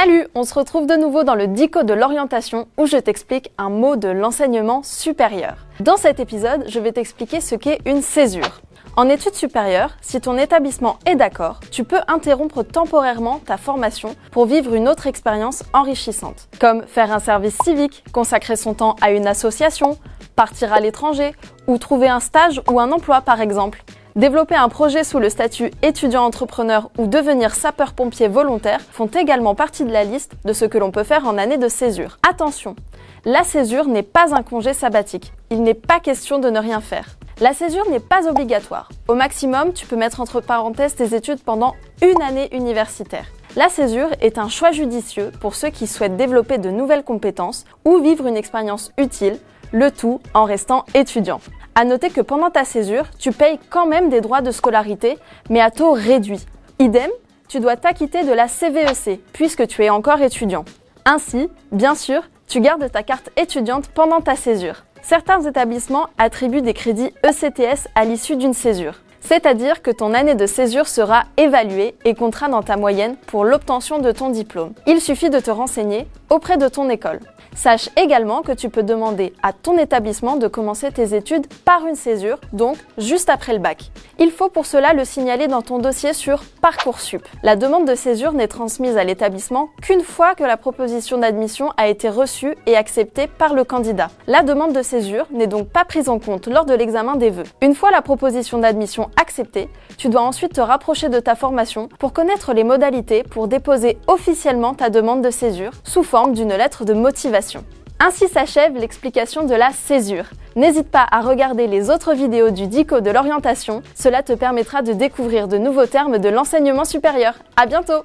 Salut, on se retrouve de nouveau dans le Dico de l'orientation où je t'explique un mot de l'enseignement supérieur. Dans cet épisode, je vais t'expliquer ce qu'est une césure. En études supérieures, si ton établissement est d'accord, tu peux interrompre temporairement ta formation pour vivre une autre expérience enrichissante, comme faire un service civique, consacrer son temps à une association, partir à l'étranger ou trouver un stage ou un emploi par exemple. Développer un projet sous le statut étudiant-entrepreneur ou devenir sapeur-pompier volontaire font également partie de la liste de ce que l'on peut faire en année de césure. Attention, la césure n'est pas un congé sabbatique. Il n'est pas question de ne rien faire. La césure n'est pas obligatoire. Au maximum, tu peux mettre entre parenthèses tes études pendant une année universitaire. La césure est un choix judicieux pour ceux qui souhaitent développer de nouvelles compétences ou vivre une expérience utile, le tout en restant étudiant. À noter que pendant ta césure, tu payes quand même des droits de scolarité, mais à taux réduit. Idem, tu dois t'acquitter de la CVEC, puisque tu es encore étudiant. Ainsi, bien sûr, tu gardes ta carte étudiante pendant ta césure. Certains établissements attribuent des crédits ECTS à l'issue d'une césure. C'est-à-dire que ton année de césure sera évaluée et comptera dans ta moyenne pour l'obtention de ton diplôme. Il suffit de te renseigner auprès de ton école. Sache également que tu peux demander à ton établissement de commencer tes études par une césure, donc juste après le bac. Il faut pour cela le signaler dans ton dossier sur Parcoursup. La demande de césure n'est transmise à l'établissement qu'une fois que la proposition d'admission a été reçue et acceptée par le candidat. La demande de césure n'est donc pas prise en compte lors de l'examen des vœux. Une fois la proposition d'admission acceptée, tu dois ensuite te rapprocher de ta formation pour connaître les modalités pour déposer officiellement ta demande de césure sous forme d'une lettre de motivation. Ainsi s'achève l'explication de la césure. N'hésite pas à regarder les autres vidéos du Dico de l'orientation, cela te permettra de découvrir de nouveaux termes de l'enseignement supérieur. À bientôt!